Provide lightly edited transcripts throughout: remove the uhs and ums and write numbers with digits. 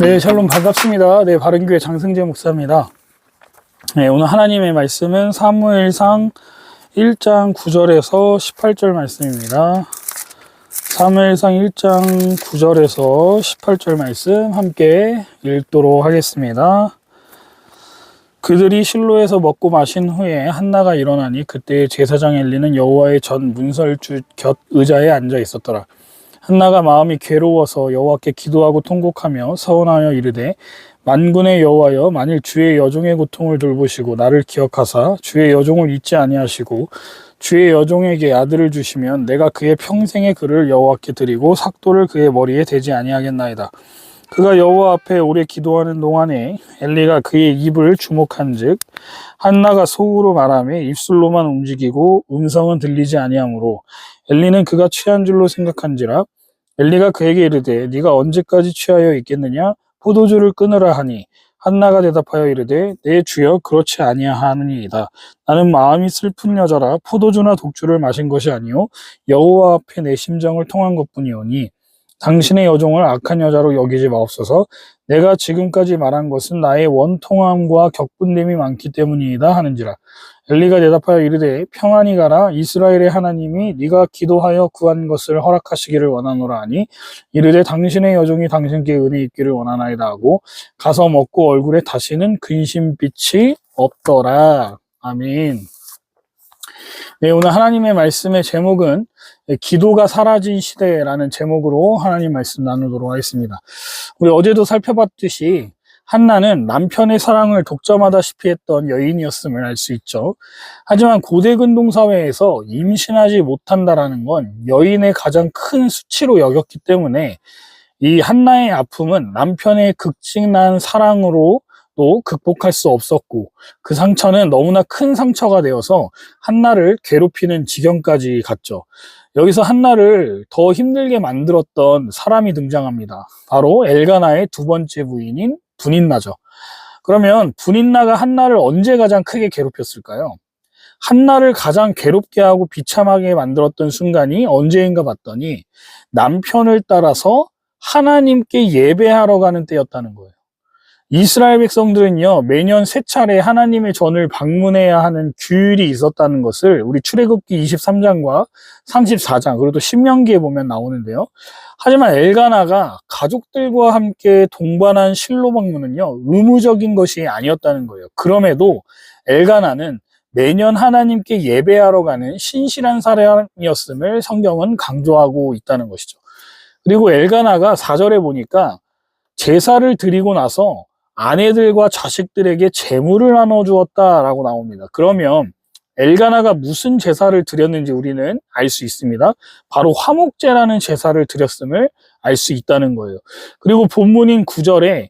네, 샬롬 반갑습니다. 네, 바른교회 장승재 목사입니다. 네, 오늘 하나님의 말씀은 사무엘상 1장 9절에서 18절 말씀입니다. 사무엘상 1장 9절에서 18절 말씀 함께 읽도록 하겠습니다. 그들이 실로에서 먹고 마신 후에 한나가 일어나니 그때 제사장 엘리는 여호와의 전 문설주 곁 의자에 앉아 있었더라. 한나가 마음이 괴로워서 여호와께 기도하고 통곡하며 서원하여 이르되 만군의 여호와여, 만일 주의 여종의 고통을 돌보시고 나를 기억하사 주의 여종을 잊지 아니하시고 주의 여종에게 아들을 주시면 내가 그의 평생의 글을 여호와께 드리고 삭도를 그의 머리에 대지 아니하겠나이다. 그가 여호와 앞에 오래 기도하는 동안에 엘리가 그의 입을 주목한즉 한나가 속으로 말하며 입술로만 움직이고 음성은 들리지 아니하므로 엘리는 그가 취한 줄로 생각한지라. 엘리가 그에게 이르되 네가 언제까지 취하여 있겠느냐? 포도주를 끊으라 하니 한나가 대답하여 이르되 내 주여 그렇지 아니하느니이다. 나는 마음이 슬픈 여자라 포도주나 독주를 마신 것이 아니요 여호와 앞에 내 심정을 통한 것뿐이오니 당신의 여종을 악한 여자로 여기지 마옵소서. 내가 지금까지 말한 것은 나의 원통함과 격분됨이 많기 때문이다 하는지라. 엘리가 대답하여 이르되 평안히 가라. 이스라엘의 하나님이 네가 기도하여 구한 것을 허락하시기를 원하노라 하니 이르되 당신의 여종이 당신께 은혜 있기를 원하나이다 하고 가서 먹고 얼굴에 다시는 근심빛이 없더라. 아멘. 네, 오늘 하나님의 말씀의 제목은 기도가 사라진 시대라는 제목으로 하나님 말씀 나누도록 하겠습니다. 우리 어제도 살펴봤듯이 한나는 남편의 사랑을 독점하다시피 했던 여인이었음을 알 수 있죠. 하지만 고대 근동 사회에서 임신하지 못한다라는 건 여인의 가장 큰 수치로 여겼기 때문에 이 한나의 아픔은 남편의 극진한 사랑으로 또 극복할 수 없었고 그 상처는 너무나 큰 상처가 되어서 한나를 괴롭히는 지경까지 갔죠. 여기서 한나를 더 힘들게 만들었던 사람이 등장합니다. 바로 엘가나의 두 번째 부인인 분인나죠. 그러면 분인나가 한나를 언제 가장 크게 괴롭혔을까요? 한나를 가장 괴롭게 하고 비참하게 만들었던 순간이 언제인가 봤더니 남편을 따라서 하나님께 예배하러 가는 때였다는 거예요. 이스라엘 백성들은요, 매년 세 차례 하나님의 전을 방문해야 하는 규율이 있었다는 것을 우리 출애굽기 23장과 34장, 그리고 또 신명기에 보면 나오는데요. 하지만 엘가나가 가족들과 함께 동반한 실로 방문은요, 의무적인 것이 아니었다는 거예요. 그럼에도 엘가나는 매년 하나님께 예배하러 가는 신실한 사람이었음을 성경은 강조하고 있다는 것이죠. 그리고 엘가나가 4절에 보니까 제사를 드리고 나서 아내들과 자식들에게 재물을 나눠주었다라고 나옵니다. 그러면 엘가나가 무슨 제사를 드렸는지 우리는 알 수 있습니다. 바로 화목제라는 제사를 드렸음을 알 수 있다는 거예요. 그리고 본문인 9절에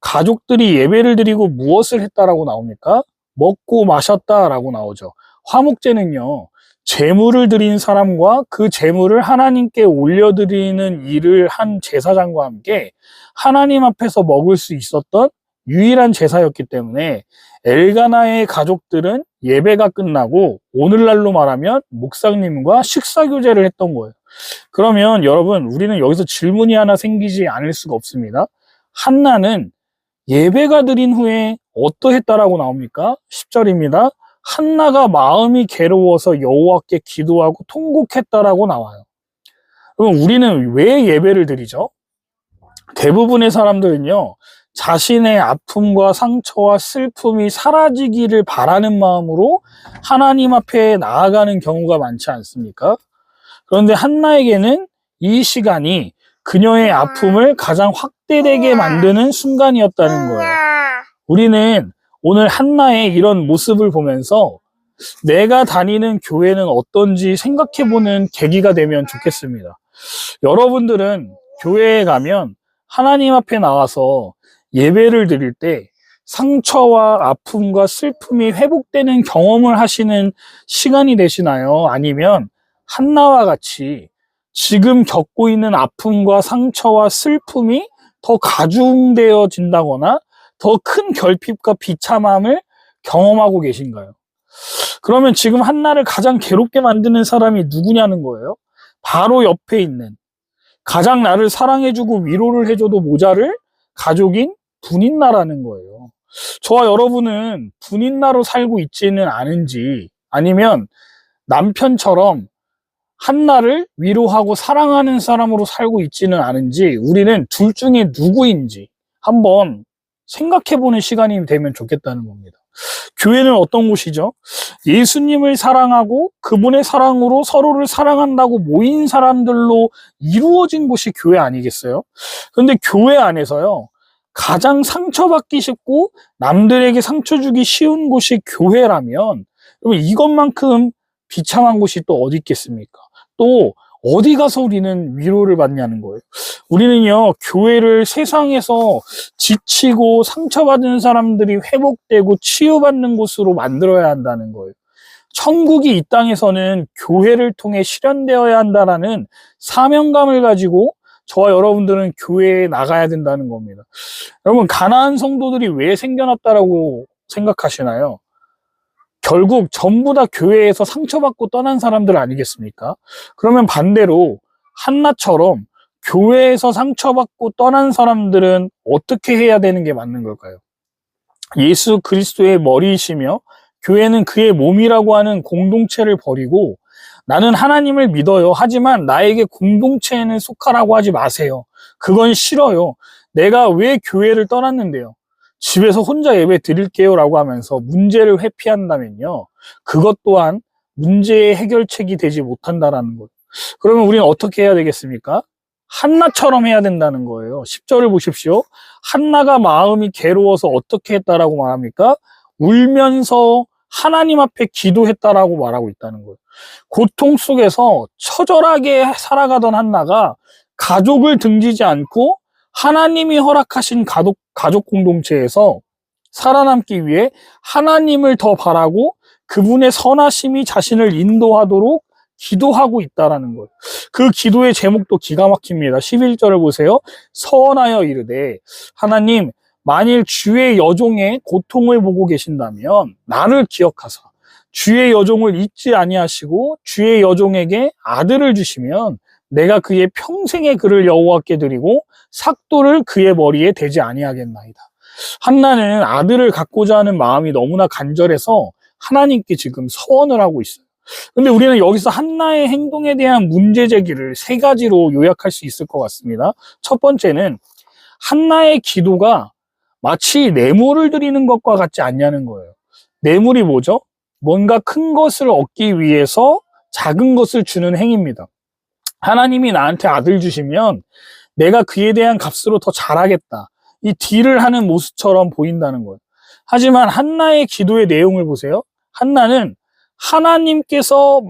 가족들이 예배를 드리고 무엇을 했다라고 나옵니까? 먹고 마셨다라고 나오죠. 화목제는요, 제물을 드린 사람과 그 제물을 하나님께 올려드리는 일을 한 제사장과 함께 하나님 앞에서 먹을 수 있었던 유일한 제사였기 때문에 엘가나의 가족들은 예배가 끝나고 오늘날로 말하면 목사님과 식사교제를 했던 거예요. 그러면 여러분, 우리는 여기서 질문이 하나 생기지 않을 수가 없습니다. 한나는 예배가 드린 후에 어떠했다라고 나옵니까? 10절입니다. 한나가 마음이 괴로워서 여호와께 기도하고 통곡했다라고 나와요. 그럼 우리는 왜 예배를 드리죠? 대부분의 사람들은요, 자신의 아픔과 상처와 슬픔이 사라지기를 바라는 마음으로 하나님 앞에 나아가는 경우가 많지 않습니까? 그런데 한나에게는 이 시간이 그녀의 아픔을 가장 확대되게 만드는 순간이었다는 거예요. 우리는 오늘 한나의 이런 모습을 보면서 내가 다니는 교회는 어떤지 생각해보는 계기가 되면 좋겠습니다. 여러분들은 교회에 가면 하나님 앞에 나와서 예배를 드릴 때 상처와 아픔과 슬픔이 회복되는 경험을 하시는 시간이 되시나요? 아니면 한나와 같이 지금 겪고 있는 아픔과 상처와 슬픔이 더 가중되어진다거나 더 큰 결핍과 비참함을 경험하고 계신가요? 그러면 지금 한나를 가장 괴롭게 만드는 사람이 누구냐는 거예요. 바로 옆에 있는, 가장 나를 사랑해주고 위로를 해줘도 모자를 가족인 분인나라는 거예요. 저와 여러분은 분인나로 살고 있지는 않은지, 아니면 남편처럼 한나를 위로하고 사랑하는 사람으로 살고 있지는 않은지, 우리는 둘 중에 누구인지 한번 생각해보는 시간이 되면 좋겠다는 겁니다. 교회는 어떤 곳이죠? 예수님을 사랑하고 그분의 사랑으로 서로를 사랑한다고 모인 사람들로 이루어진 곳이 교회 아니겠어요? 그런데 교회 안에서요, 가장 상처받기 쉽고 남들에게 상처 주기 쉬운 곳이 교회라면, 그러면 이것만큼 비참한 곳이 또 어디 있겠습니까? 또 어디 가서 우리는 위로를 받냐는 거예요. 우리는요, 교회를 세상에서 지치고 상처받은 사람들이 회복되고 치유받는 곳으로 만들어야 한다는 거예요. 천국이 이 땅에서는 교회를 통해 실현되어야 한다라는 사명감을 가지고 저와 여러분들은 교회에 나가야 된다는 겁니다. 여러분, 가나안 성도들이 왜 생겨났다라고 생각하시나요? 결국 전부 다 교회에서 상처받고 떠난 사람들 아니겠습니까? 그러면 반대로 한나처럼 교회에서 상처받고 떠난 사람들은 어떻게 해야 되는 게 맞는 걸까요? 예수 그리스도의 머리이시며 교회는 그의 몸이라고 하는 공동체를 버리고, 나는 하나님을 믿어요, 하지만 나에게 공동체에는 속하라고 하지 마세요. 그건 싫어요. 내가 왜 교회를 떠났는데요? 집에서 혼자 예배 드릴게요 라고 하면서 문제를 회피한다면요, 그것 또한 문제의 해결책이 되지 못한다라는 거예요. 그러면 우리는 어떻게 해야 되겠습니까? 한나처럼 해야 된다는 거예요. 10절을 보십시오. 한나가 마음이 괴로워서 어떻게 했다라고 말합니까? 울면서 하나님 앞에 기도했다라고 말하고 있다는 거예요. 고통 속에서 처절하게 살아가던 한나가 가족을 등지지 않고 하나님이 허락하신 가족 공동체에서 살아남기 위해 하나님을 더 바라고 그분의 선하심이 자신을 인도하도록 기도하고 있다라는 거예요. 그 기도의 제목도 기가 막힙니다. 11절을 보세요. 서원하여 이르되, 하나님, 만일 주의 여종의 고통을 보고 계신다면 나를 기억하사 주의 여종을 잊지 아니하시고 주의 여종에게 아들을 주시면 내가 그의 평생의 그를 여호와께 드리고 삭도를 그의 머리에 대지 아니하겠나이다. 한나는 아들을 갖고자 하는 마음이 너무나 간절해서 하나님께 지금 서원을 하고 있어요. 근데 우리는 여기서 한나의 행동에 대한 문제 제기를 세 가지로 요약할 수 있을 것 같습니다. 첫 번째는 한나의 기도가 마치 뇌물을 드리는 것과 같지 않냐는 거예요. 뇌물이 뭐죠? 뭔가 큰 것을 얻기 위해서 작은 것을 주는 행위입니다. 하나님이 나한테 아들 주시면 내가 그에 대한 값으로 더 잘하겠다, 이 딜을 하는 모습처럼 보인다는 거예요. 하지만 한나의 기도의 내용을 보세요. 한나는 하나님께서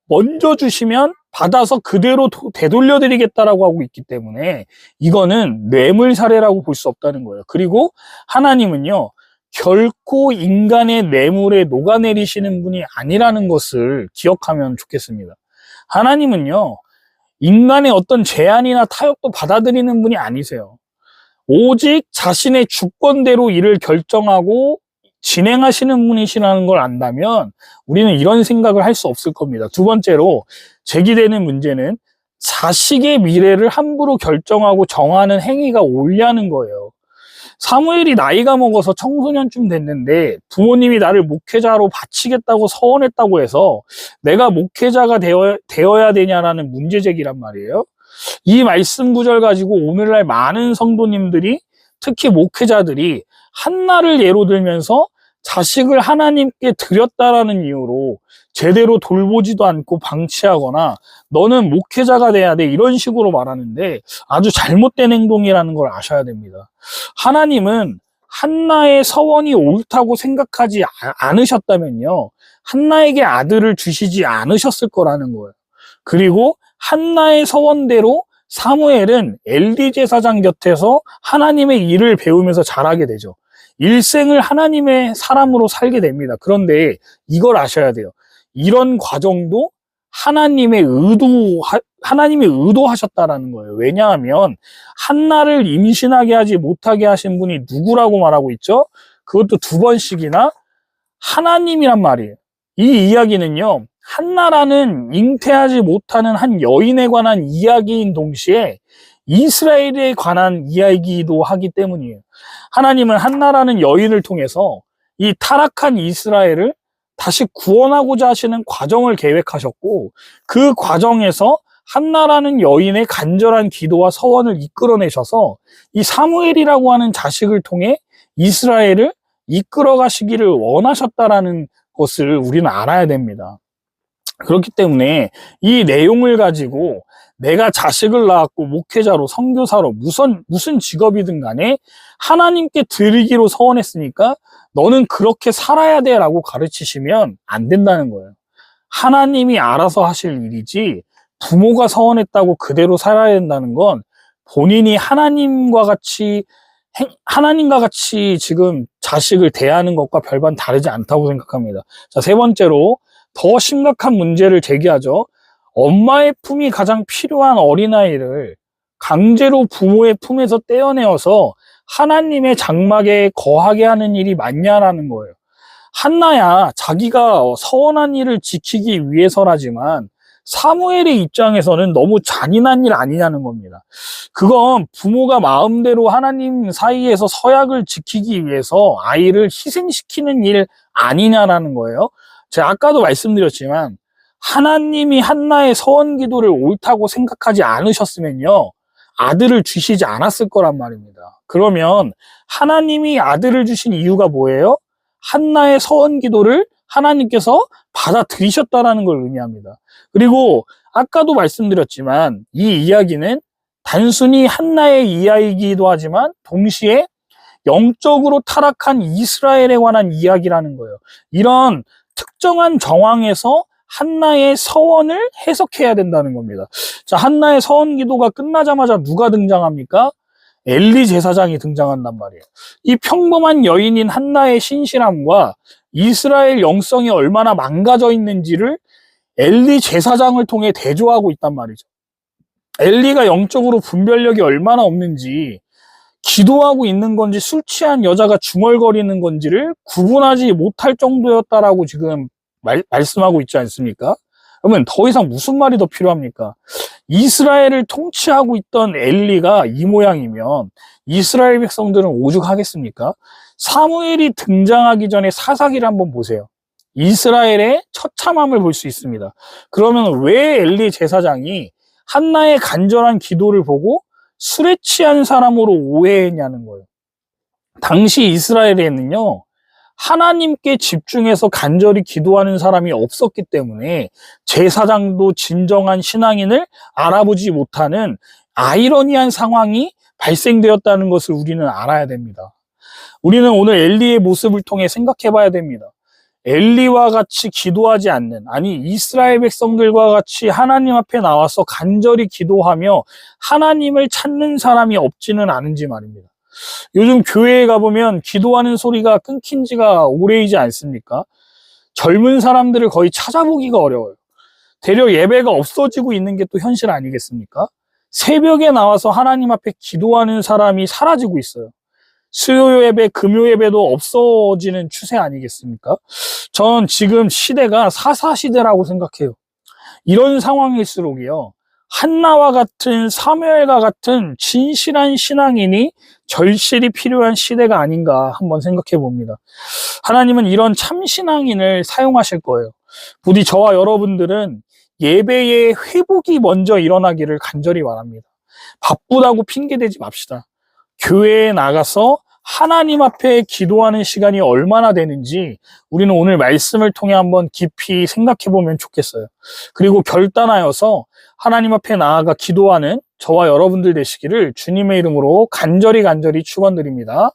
먼저 주시면 받아서 그대로 되돌려 드리겠다라고 하고 있기 때문에 이거는 뇌물 사례라고 볼 수 없다는 거예요. 그리고 하나님은요, 결코 인간의 뇌물에 녹아내리시는 분이 아니라는 것을 기억하면 좋겠습니다. 하나님은요, 인간의 어떤 제안이나 타협도 받아들이는 분이 아니세요. 오직 자신의 주권대로 일을 결정하고 진행하시는 분이시라는 걸 안다면 우리는 이런 생각을 할 수 없을 겁니다. 두 번째로 제기되는 문제는 자식의 미래를 함부로 결정하고 정하는 행위가 옳냐는 거예요. 사무엘이 나이가 먹어서 청소년쯤 됐는데 부모님이 나를 목회자로 바치겠다고 서원했다고 해서 내가 목회자가 되어야 되냐라는 문제 제기란 말이에요. 이 말씀 구절 가지고 오늘날 많은 성도님들이, 특히 목회자들이 한나를 예로 들면서 자식을 하나님께 드렸다라는 이유로 제대로 돌보지도 않고 방치하거나 너는 목회자가 돼야 돼, 이런 식으로 말하는데 아주 잘못된 행동이라는 걸 아셔야 됩니다. 하나님은 한나의 서원이 옳다고 생각하지 않으셨다면요, 한나에게 아들을 주시지 않으셨을 거라는 거예요. 그리고 한나의 서원대로 사무엘은 엘리 제사장 곁에서 하나님의 일을 배우면서 자라게 되죠. 일생을 하나님의 사람으로 살게 됩니다. 그런데 이걸 아셔야 돼요. 이런 과정도 하나님이 의도하셨다라는 거예요. 왜냐하면 한나를 임신하게 하지 못하게 하신 분이 누구라고 말하고 있죠? 그것도 두 번씩이나 하나님이란 말이에요. 이 이야기는요, 한나라는 잉태하지 못하는 한 여인에 관한 이야기인 동시에 이스라엘에 관한 이야기이기도 하기 때문이에요. 하나님은 한나라는 여인을 통해서 이 타락한 이스라엘을 다시 구원하고자 하시는 과정을 계획하셨고, 그 과정에서 한나라는 여인의 간절한 기도와 서원을 이끌어내셔서 이 사무엘이라고 하는 자식을 통해 이스라엘을 이끌어 가시기를 원하셨다라는 것을 우리는 알아야 됩니다. 그렇기 때문에 이 내용을 가지고 내가 자식을 낳았고 목회자로 선교사로 무슨 직업이든 간에 하나님께 드리기로 서원했으니까 너는 그렇게 살아야 돼 라고 가르치시면 안 된다는 거예요. 하나님이 알아서 하실 일이지 부모가 서원했다고 그대로 살아야 된다는 건 본인이 하나님과 같이 지금 자식을 대하는 것과 별반 다르지 않다고 생각합니다. 자, 세 번째로 더 심각한 문제를 제기하죠. 엄마의 품이 가장 필요한 어린아이를 강제로 부모의 품에서 떼어내어서 하나님의 장막에 거하게 하는 일이 맞냐라는 거예요. 한나야 자기가 서원한 일을 지키기 위해서라지만 사무엘의 입장에서는 너무 잔인한 일 아니냐는 겁니다. 그건 부모가 마음대로 하나님 사이에서 서약을 지키기 위해서 아이를 희생시키는 일 아니냐라는 거예요. 제가 아까도 말씀드렸지만 하나님이 한나의 서원 기도를 옳다고 생각하지 않으셨으면요, 아들을 주시지 않았을 거란 말입니다. 그러면 하나님이 아들을 주신 이유가 뭐예요? 한나의 서원 기도를 하나님께서 받아들이셨다라는 걸 의미합니다. 그리고 아까도 말씀드렸지만 이 이야기는 단순히 한나의 이야기이기도 하지만 동시에 영적으로 타락한 이스라엘에 관한 이야기라는 거예요. 이런 특정한 정황에서 한나의 서원을 해석해야 된다는 겁니다. 자, 한나의 서원 기도가 끝나자마자 누가 등장합니까? 엘리 제사장이 등장한단 말이에요. 이 평범한 여인인 한나의 신실함과 이스라엘 영성이 얼마나 망가져 있는지를 엘리 제사장을 통해 대조하고 있단 말이죠. 엘리가 영적으로 분별력이 얼마나 없는지, 기도하고 있는 건지 술 취한 여자가 중얼거리는 건지를 구분하지 못할 정도였다라고 지금 말씀하고 있지 않습니까? 그러면 더 이상 무슨 말이 더 필요합니까? 이스라엘을 통치하고 있던 엘리가 이 모양이면 이스라엘 백성들은 오죽하겠습니까? 사무엘이 등장하기 전에 사사기를 한번 보세요. 이스라엘의 처참함을 볼 수 있습니다. 그러면 왜 엘리 제사장이 한나의 간절한 기도를 보고 술에 취한 사람으로 오해했냐는 거예요. 당시 이스라엘에는요, 하나님께 집중해서 간절히 기도하는 사람이 없었기 때문에 제사장도 진정한 신앙인을 알아보지 못하는 아이러니한 상황이 발생되었다는 것을 우리는 알아야 됩니다. 우리는 오늘 엘리의 모습을 통해 생각해 봐야 됩니다. 엘리와 같이 기도하지 않는, 아니 이스라엘 백성들과 같이 하나님 앞에 나와서 간절히 기도하며 하나님을 찾는 사람이 없지는 않은지 말입니다. 요즘 교회에 가보면 기도하는 소리가 끊긴 지가 오래이지 않습니까? 젊은 사람들을 거의 찾아보기가 어려워요. 대려 예배가 없어지고 있는 게 또 현실 아니겠습니까? 새벽에 나와서 하나님 앞에 기도하는 사람이 사라지고 있어요. 수요 예배, 금요 예배도 없어지는 추세 아니겠습니까? 전 지금 시대가 사사 시대라고 생각해요. 이런 상황일수록이요, 한나와 같은 사무엘과 같은 진실한 신앙인이 절실히 필요한 시대가 아닌가 한번 생각해 봅니다. 하나님은 이런 참 신앙인을 사용하실 거예요. 부디 저와 여러분들은 예배의 회복이 먼저 일어나기를 간절히 바랍니다. 바쁘다고 핑계대지 맙시다. 교회에 나가서 하나님 앞에 기도하는 시간이 얼마나 되는지 우리는 오늘 말씀을 통해 한번 깊이 생각해 보면 좋겠어요. 그리고 결단하여서 하나님 앞에 나아가 기도하는 저와 여러분들 되시기를 주님의 이름으로 간절히 축원드립니다.